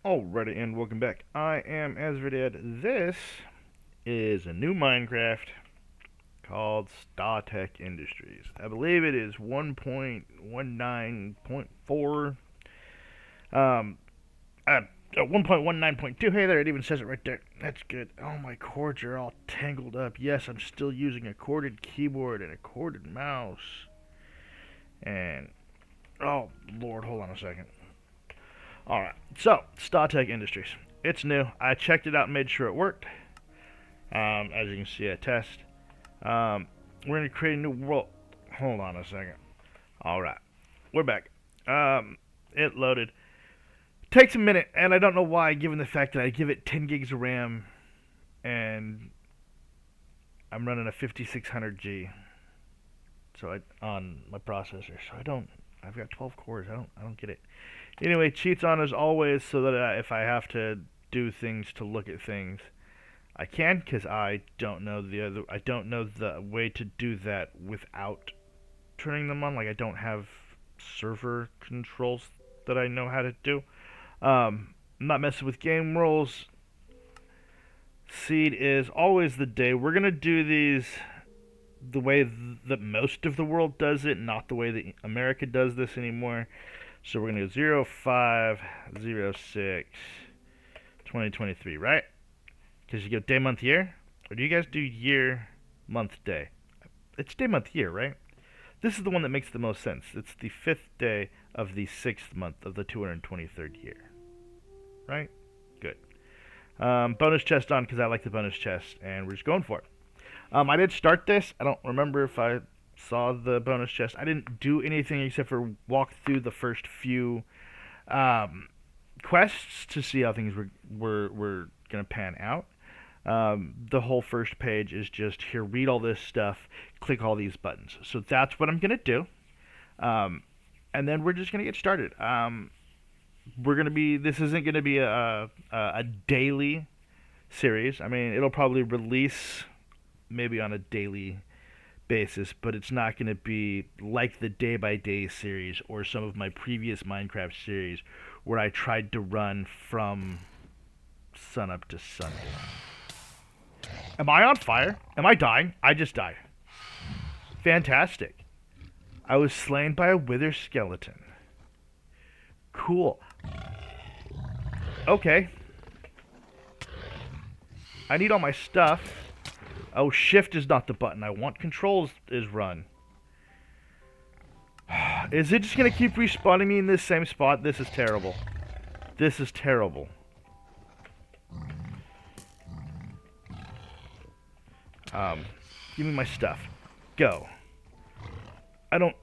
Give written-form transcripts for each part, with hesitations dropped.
Alrighty, and welcome back. I am Azridad. This is a new Minecraft called StaTech Industries. I believe it is 1.19.4. Um, 1.19.2. Hey there, it even says it right there. That's good. Oh, my cords are all tangled up. Yes, I'm still using a corded keyboard and a corded mouse. And, oh, Lord, hold on a second. Alright, so, StaTech Industries. It's new. I checked it out and made sure it worked. As you can see, I test. We're going to create a new world. Hold on a second. Alright, we're back. It loaded. Takes a minute, and I don't know why, given the fact that I give it 10 gigs of RAM, and I'm running a 5600G. So on my processor. So I've got 12 cores. I don't get it. Anyway, cheats on as always, so that if I have to do things to look at things, I can, because I don't know the way to do that without turning them on. Like, I don't have server controls that I know how to do. I'm not messing with game rules. Seed is always the day. We're gonna do these the way that most of the world does it, not the way that America does this anymore. So we're going to go 0506 2023, right? Because you go day, month, year? Or do you guys do year, month, day? It's day, month, year, right? This is the one that makes the most sense. It's the 5th day of the 6th month of the 223rd year. Right? Good. Bonus chest on because I like the bonus chest, and we're just going for it. I did start this. I don't remember if I saw the bonus chest. I didn't do anything except for walk through the first few quests to see how things were going to pan out. The whole first page is just, here, read all this stuff, click all these buttons. So that's what I'm going to do. And then we're just going to get started. This isn't going to be a daily series. I mean, it'll probably release maybe on a daily basis, but it's not going to be like the day-by-day series or some of my previous Minecraft series where I tried to run from sunup to sundown. Am I on fire? Am I dying? I just died. Fantastic. I was slain by a wither skeleton. Cool. Okay. I need all my stuff. Oh, shift is not the button I want. Controls is run. Is it just going to keep respawning me in this same spot? This is terrible. This is terrible. Give me my stuff. Go. I don't...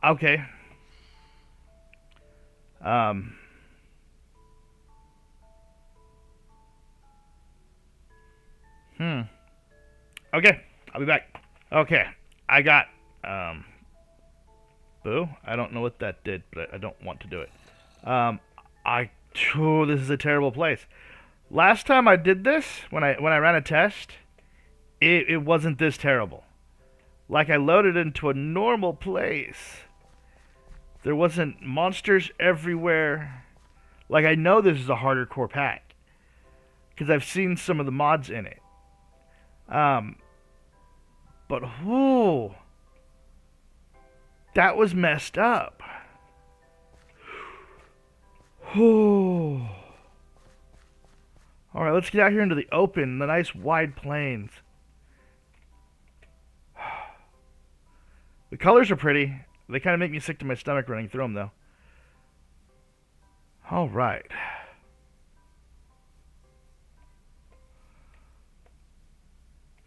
Okay. Okay, I'll be back. Okay, I got, boo. I don't know what that did, but I don't want to do it. This is a terrible place. Last time I did this, when I ran a test, it wasn't this terrible. Like, I loaded into a normal place. There wasn't monsters everywhere. Like, I know this is a harder core pack, because I've seen some of the mods in it. But whoo, that was messed up. Whoo. All right, let's get out here into the open, the nice wide plains. The colors are pretty. They kind of make me sick to my stomach running through them, though. All right.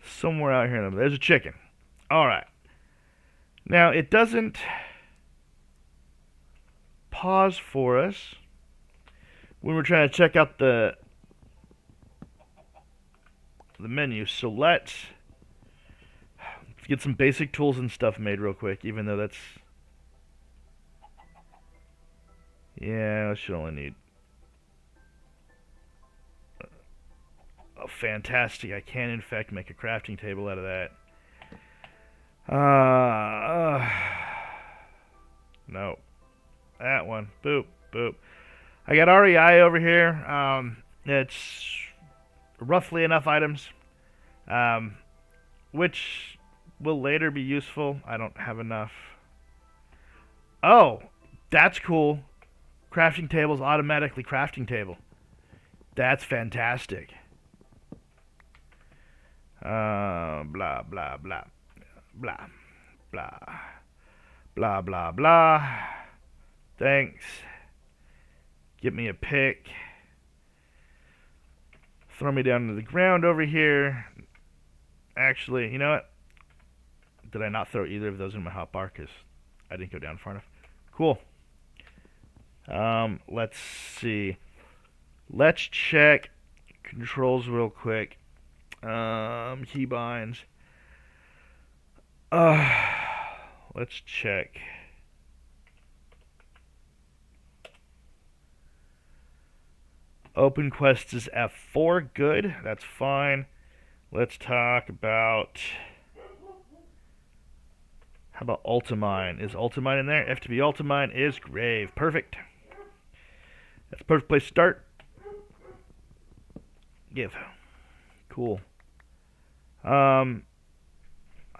Somewhere out here, there's a chicken. All right. Now, it doesn't pause for us when we're trying to check out the menu. So let's get some basic tools and stuff made real quick, even though that's... Yeah, I should only need... Oh, fantastic. I can, in fact, make a crafting table out of that. No. That one. Boop, boop. I got REI over here. It's roughly enough items, um, which will later be useful. I don't have enough. Oh, that's cool. Crafting tables automatically crafting table. That's fantastic. Blah blah blah blah blah blah blah blah. Thanks. Get me a pick. Throw me down to the ground over here. Actually, you know what? Did I not throw either of those in my hotbar? Because I didn't go down far enough. Cool. Let's see. Let's check controls real quick. Keybinds. Let's check. Open quest is F4. Good. That's fine. Let's talk about... How about Ultimine? Is Ultimine in there? FTB Ultimine is Grave. Perfect. That's a perfect place to start. Give. Cool. I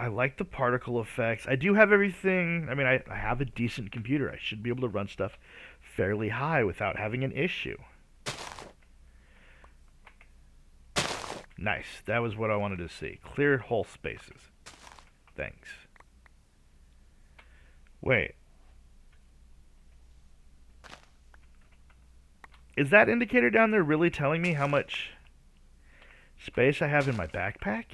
like the particle effects. I do have everything. I mean, I have a decent computer. I should be able to run stuff fairly high without having an issue. Nice. That was what I wanted to see. Clear hull spaces. Thanks. Wait. Is that indicator down there really telling me how much space I have in my backpack?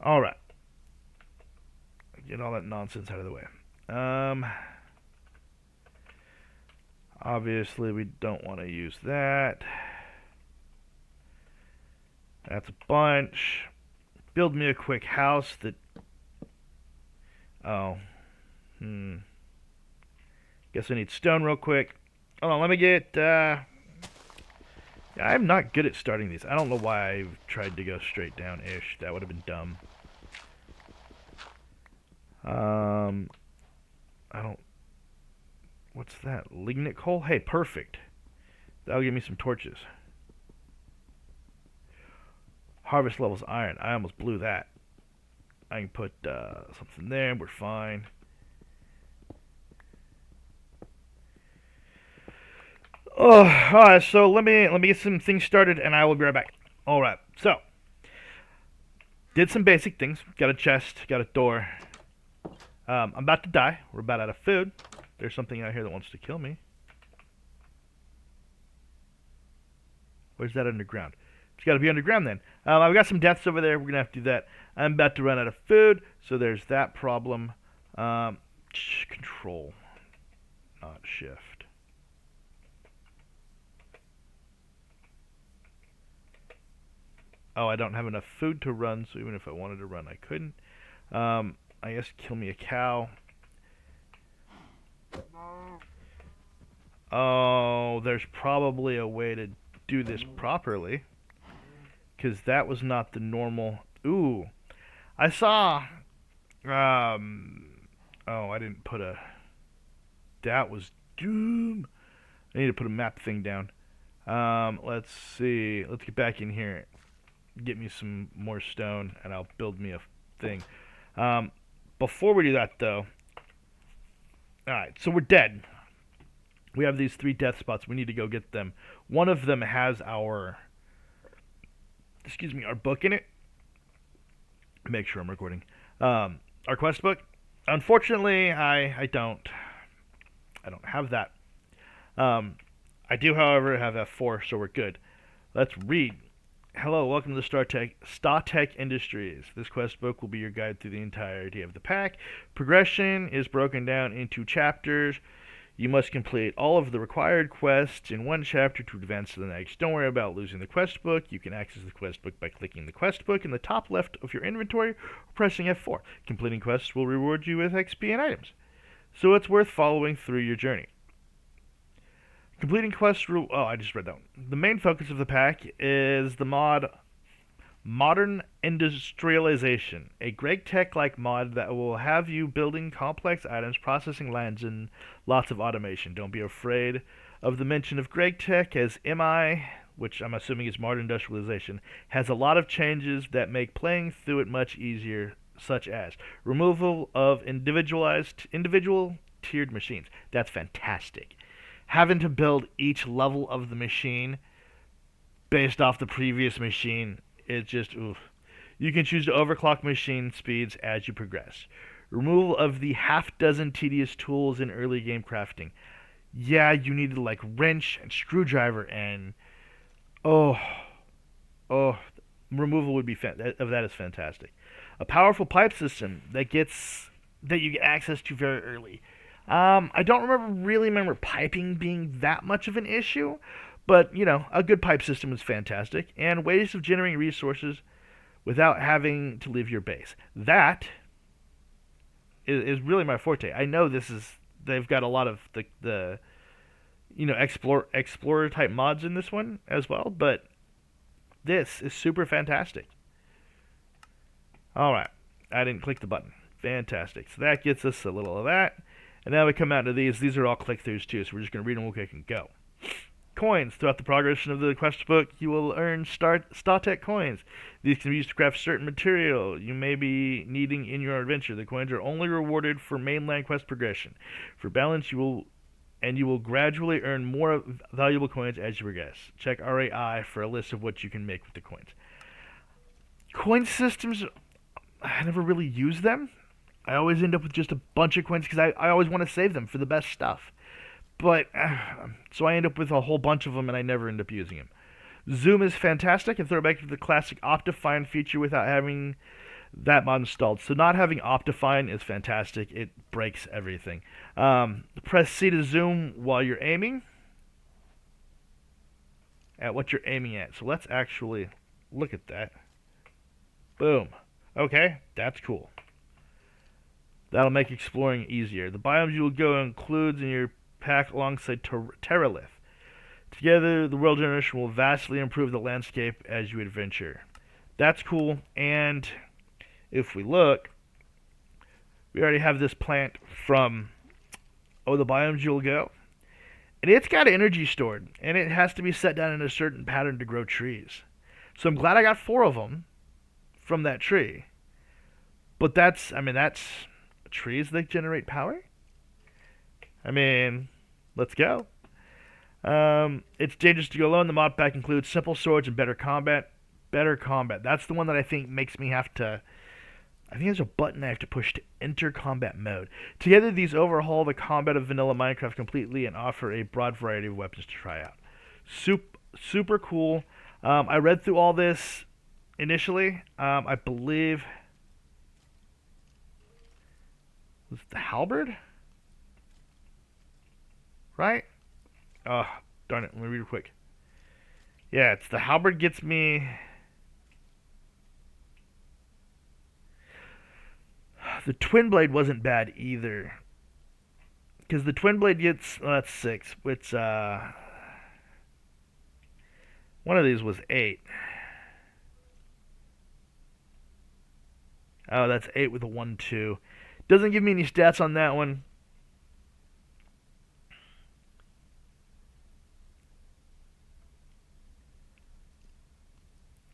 Alright. Get all that nonsense out of the way. Obviously we don't want to use that. That's a bunch. Build me a quick house that... Oh. Guess I need stone real quick. Hold on, let me get... I'm not good at starting these. I don't know why I've tried to go straight down-ish. That would have been dumb. I don't... What's that? Lignite coal? Hey, perfect. That'll give me some torches. Harvest levels iron. I almost blew that. I can put something there. We're fine. Oh, alright, so let me get some things started and I will be right back. Alright, so did some basic things. Got a chest, got a door. I'm about to die. We're about out of food. There's something out here that wants to kill me. Where's that underground? It's got to be underground then. I've got some deaths over there. We're going to have to do that. I'm about to run out of food, so there's that problem. Control, not shift. Oh, I don't have enough food to run, so even if I wanted to run, I couldn't. I guess kill me a cow. Oh, there's probably a way to do this properly. Because that was not the normal... Ooh. I saw... Oh, I didn't put a... That was doom. I need to put a map thing down. Let's see. Let's get back in here. Get me some more stone, and I'll build me a thing. Before we do that, though... Alright, so we're dead. We have these 3 death spots. We need to go get them. One of them has our... Excuse me, our book in it. Make sure I'm recording. Our quest book. Unfortunately, I don't have that. I do, however, have F4, so we're good. Let's read. Hello, welcome to the StaTech Industries. This quest book will be your guide through the entirety of the pack. Progression is broken down into chapters. You must complete all of the required quests in one chapter to advance to the next. Don't worry about losing the quest book. You can access the quest book by clicking the quest book in the top left of your inventory or pressing F4. Completing quests will reward you with XP and items, so it's worth following through your journey. Completing quests... Oh, I just read that one. The main focus of the pack is the mod Modern industrialization, a great tech-like mod that will have you building complex items, processing lands, and lots of automation. Don't be afraid of the mention of great tech, as MI, which I'm assuming is modern industrialization, has a lot of changes that make playing through it much easier, such as removal of individual tiered machines. That's fantastic. Having to build each level of the machine based off the previous machine, it's just oof. You can choose to overclock machine speeds as you progress. Removal of the half dozen tedious tools in early game crafting. Yeah, you needed like wrench and screwdriver and oh, oh, removal would be of that is fantastic. A powerful pipe system that you get access to very early. I don't really remember piping being that much of an issue, but you know, a good pipe system is fantastic, and ways of generating resources without having to leave your base. That is really my forte. I know they've got a lot of the you know explorer type mods in this one as well, but this is super fantastic. All right, I didn't click the button. Fantastic. So that gets us a little of that, and now we come out to these. These are all click-throughs too, so we're just gonna read them real quick and go. Coins. Throughout the progression of the quest book, you will earn StaTech coins. These can be used to craft certain material you may be needing in your adventure. The coins are only rewarded for mainland quest progression. For balance, you will gradually earn more valuable coins as you progress. Check RAI for a list of what you can make with the coins. Coin systems, I never really use them. I always end up with just a bunch of coins because I always want to save them for the best stuff. But, so I end up with a whole bunch of them and I never end up using them. Zoom is fantastic and throw back to the classic Optifine feature without having that mod installed. So not having Optifine is fantastic. It breaks everything. Press C to zoom while you're aiming at what you're aiming at. So let's actually look at that. Boom. Okay, that's cool. That'll make exploring easier. The biomes you will go includes in your pack alongside Terralith. Together, the world generation will vastly improve the landscape as you adventure. That's cool, and if we look, we already have this plant from the biomes you'll go. And it's got energy stored, and it has to be set down in a certain pattern to grow trees. So I'm glad I got 4 of them from that tree. But that's trees that generate power? I mean, let's go. It's dangerous to go alone. The Modpack includes simple swords and better combat. Better combat. That's the one that I think makes me have to... I think there's a button I have to push to enter combat mode. Together, these overhaul the combat of vanilla Minecraft completely and offer a broad variety of weapons to try out. Super cool. I read through all this initially. I believe... Was it the halberd? Right? Oh, darn it. Let me read it quick. Yeah, it's the halberd gets me... The twin blade wasn't bad either. Because the twin blade gets... that's 6. Which, one of these was 8. Oh, that's 8 with a 1-2. Doesn't give me any stats on that one.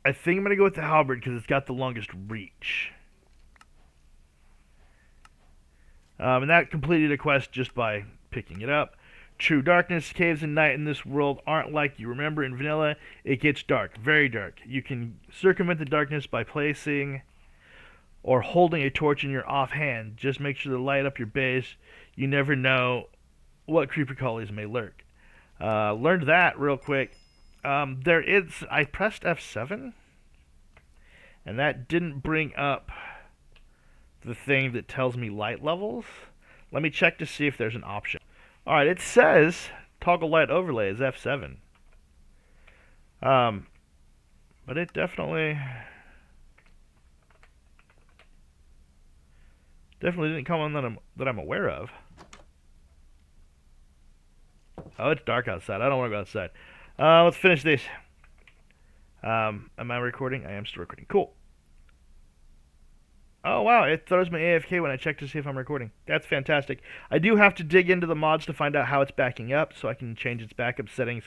I think I'm going to go with the halberd because it's got the longest reach. And that completed a quest just by picking it up. True darkness, caves and night in this world aren't like you remember in vanilla. It gets dark, very dark. You can circumvent the darkness by placing or holding a torch in your offhand. Just make sure to light up your base. You never know what creeper collies may lurk. Learned that real quick. I pressed F7, and that didn't bring up the thing that tells me light levels. Let me check to see if there's an option. Alright, it says toggle light overlay is F7. But it definitely didn't come on that I'm aware of. Oh, it's dark outside. I don't want to go outside. Let's finish this. Am I recording? I am still recording. Cool. Oh wow, it throws me AFK when I check to see if I'm recording. That's fantastic. I do have to dig into the mods to find out how it's backing up so I can change its backup settings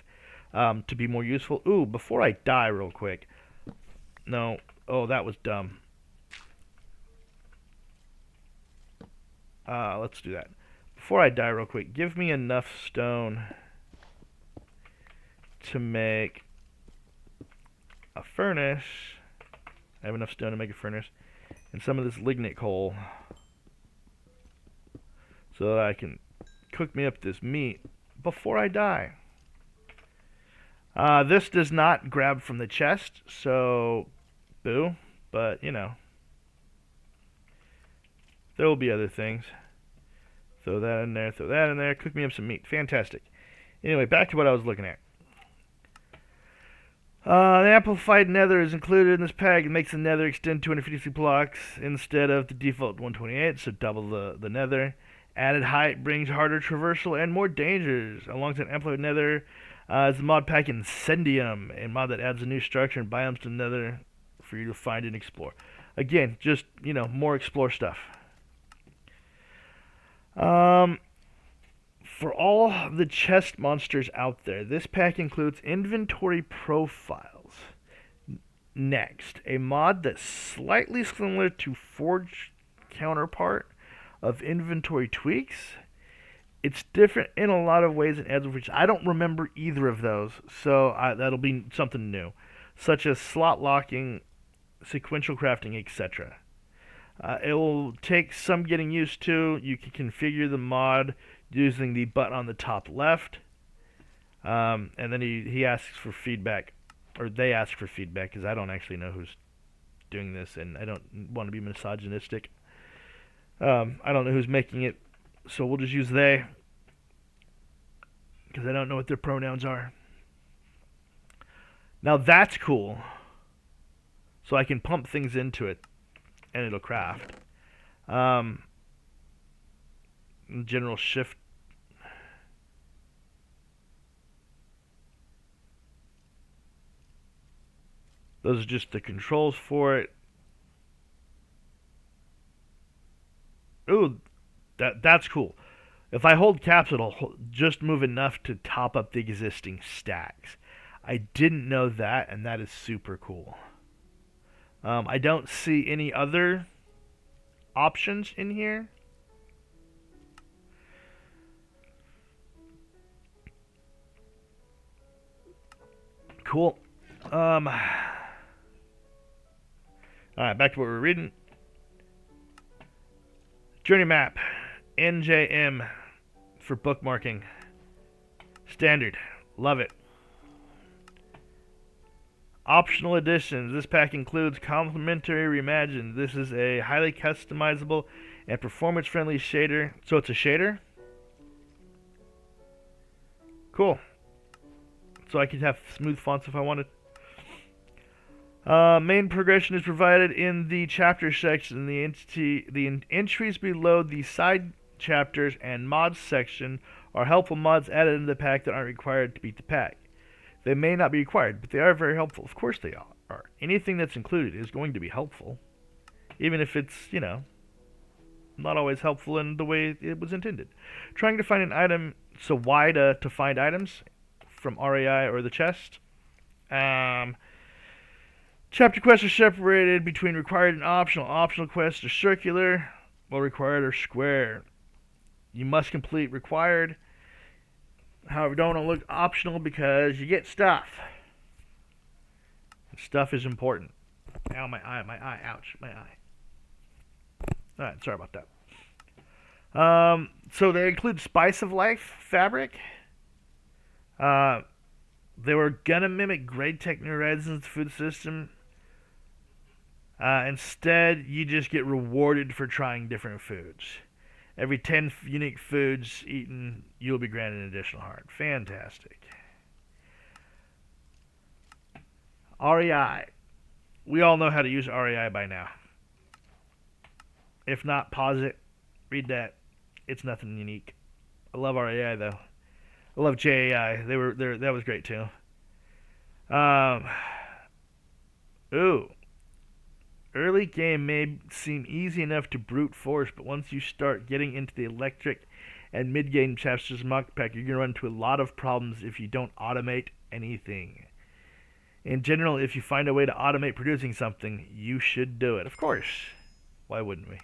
to be more useful. Ooh, before I die real quick. No. Oh, that was dumb. Let's do that. Before I die real quick, give me enough stone to make a furnace. I have enough stone to make a furnace. And some of this lignite coal. So that I can cook me up this meat before I die. This does not grab from the chest, so boo. But, you know. There will be other things. Throw that in there, throw that in there. Cook me up some meat. Fantastic. Anyway, back to what I was looking at. The amplified nether is included in this pack. It makes the nether extend 256 blocks instead of the default 128, so double the nether. Added height brings harder traversal and more dangers. Alongside amplified nether is the Modpack Incendium, a mod that adds a new structure and biomes to the nether for you to find and explore. Again, just, you know, more explore stuff. For all the chest monsters out there, this pack includes inventory profiles. Next, a mod that's slightly similar to Forge counterpart of inventory tweaks. It's different in a lot of ways and adds features. I don't remember either of those, so that'll be something new, such as slot locking, sequential crafting, etc. It will take some getting used to. You can configure the mod using the button on the top left. And then he asks for feedback, or they ask for feedback, because I don't actually know who's doing this, and I don't want to be misogynistic. I don't know who's making it, so we'll just use they, because I don't know what their pronouns are. Now that's cool. So I can pump things into it, and it'll craft. General shift. Those are just the controls for it. Ooh, that's cool. If I hold caps, it'll just move enough to top up the existing stacks. I didn't know that, and that is super cool. I don't see any other options in here. Cool. Alright, back to what we're reading. Journey map. NJM for bookmarking. Standard. Love it. Optional additions. This pack includes Complementary Reimagined. This is a highly customizable and performance-friendly shader. So it's a shader? Cool. So I could have smooth fonts if I wanted. Main progression is provided in the chapter section. The entries below the side chapters and mods section are helpful mods added into the pack that aren't required to beat the pack. They may not be required, but they are very helpful. Of course they are. Anything that's included is going to be helpful. Even if it's, you know, not always helpful in the way it was intended. Trying to find an item, so why to find items from RAI or the chest. Chapter quests are separated between required and optional. Optional quests are circular, while required are square. You must complete required. However, don't look optional because you get stuff. Stuff is important. Ow, my eye, ouch, my eye. Alright, sorry about that. So they include Spice of Life fabric. They were gonna mimic Grade Tech New Horizons food system. Instead, you just get rewarded for trying different foods. Every 10 unique foods eaten, you'll be granted an additional heart. Fantastic. REI. We all know how to use REI by now. If not, pause it. Read that. It's nothing unique. I love REI though. I love JAI. That was great too. Ooh. Early game may seem easy enough to brute force, but once you start getting into the electric and mid-game chapters of Modpack, you're going to run into a lot of problems if you don't automate anything. In general, if you find a way to automate producing something, you should do it. Of course. Why wouldn't we?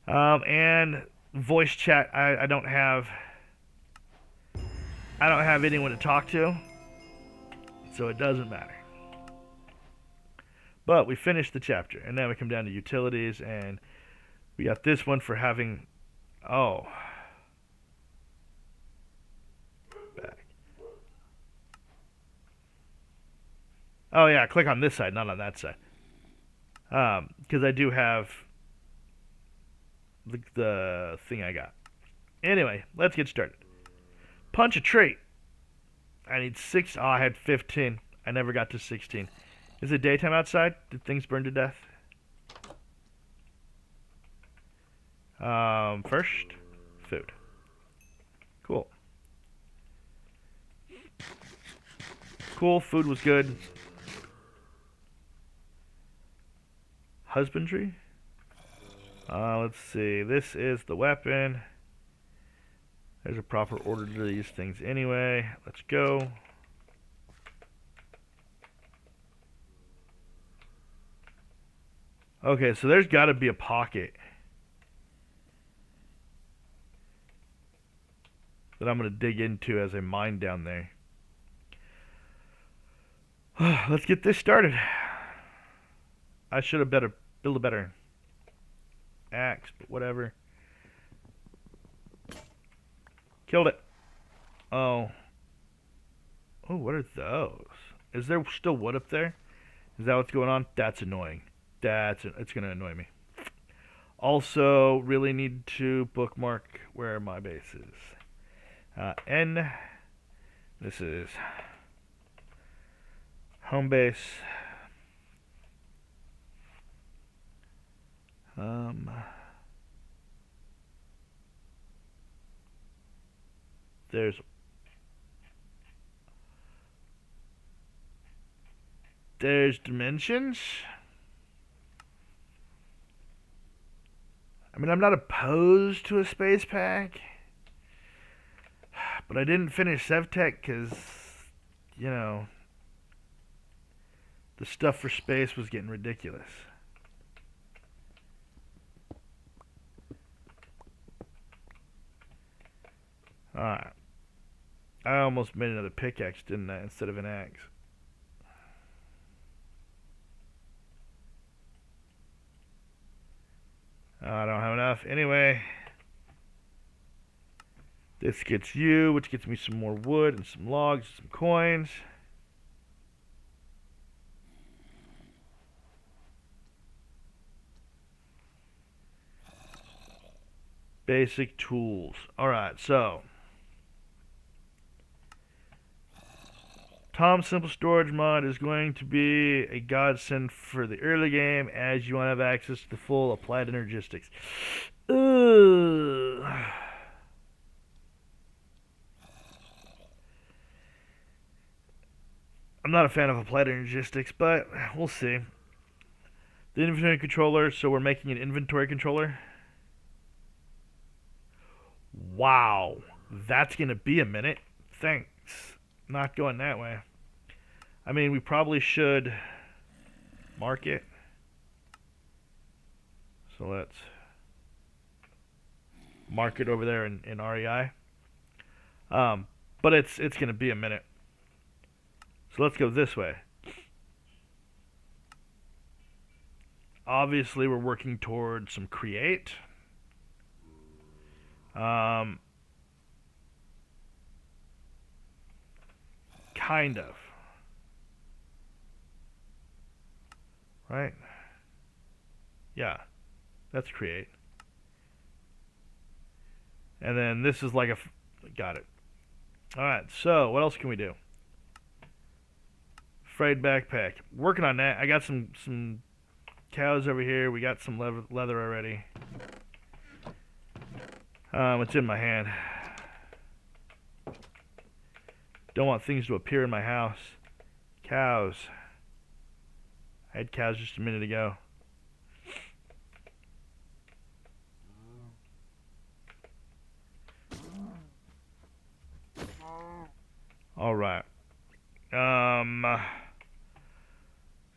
And voice chat, I don't have anyone to talk to, so it doesn't matter. But we finished the chapter, and now we come down to utilities, and we got this one for having, back. Oh yeah, click on this side, not on that side. Because I do have the thing I got. Anyway, let's get started. Punch a trait. I need 6. Oh, I had 15. I never got to 16. Is it daytime outside? Did things burn to death? First, food. Cool. Cool, food was good. Husbandry? Let's see. This is the weapon. There's a proper order to these things anyway. Let's go. Okay, so there's got to be a pocket that I'm going to dig into as I mine down there. Let's get this started. I should have built a better axe, but whatever. Killed it. Oh. Oh, what are those? Is there still wood up there? Is that what's going on? That's annoying. It's going to annoy me. Also, really need to bookmark where my base is. N. This is home base. There's dimensions. I mean, I'm not opposed to a space pack, but I didn't finish StaTech because, you know, the stuff for space was getting ridiculous. Alright. I almost made another pickaxe, didn't I, instead of an axe. I don't have enough. Anyway. This gets you, which gets me some more wood and some logs and some coins. Basic tools. Alright, so Tom's Simple Storage mod is going to be a godsend for the early game as you want to have access to the full applied energistics. Ugh. I'm not a fan of applied energistics, but we'll see. The inventory controller, so we're making an inventory controller. Wow, that's going to be a minute. Thanks. Not going that way. I mean, we probably should mark it. So let's mark it over there in REI. But it's going to be a minute. So let's go this way. Obviously, we're working towards some create. Kind of. Right? Yeah. That's create. And then this is like a... Got it. Alright, so what else can we do? Frayed backpack. Working on that. I got some cows over here. We got some leather already. It's in my hand. Don't want things to appear in my house. Cows. I had cows just a minute ago. All right.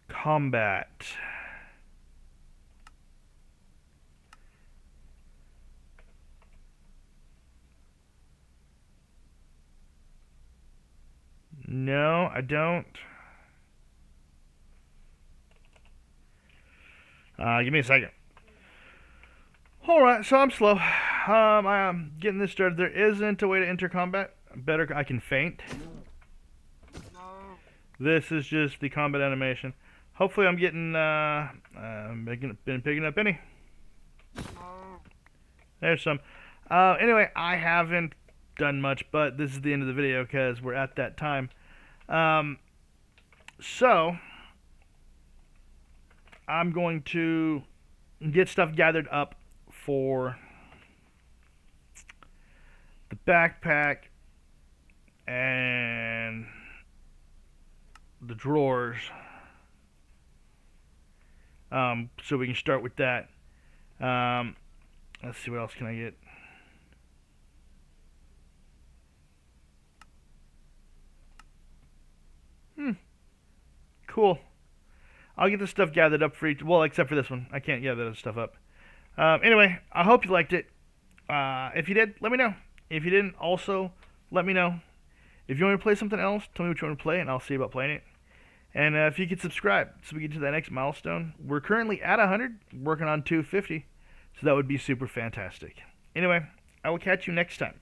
Combat. No, I don't. Give me a second. Alright, so I'm slow. I am getting this started. There isn't a way to enter combat. Better, I can feint. This is just the combat animation. Hopefully I'm getting, been picking up any. There's some. Anyway, I haven't done much, but this is the end of the video because we're at that time. So, I'm going to get stuff gathered up for the backpack and the drawers, so we can start with that. Let's see, what else can I get? Cool. I'll get this stuff gathered up for each, well, except for this one. I can't gather this stuff up. Anyway, I hope you liked it. If you did, let me know. If you didn't, also, let me know. If you want to play something else, tell me what you want to play, and I'll see about playing it. And if you could subscribe, so we get to that next milestone. We're currently at 100, working on 250, so that would be super fantastic. Anyway, I will catch you next time.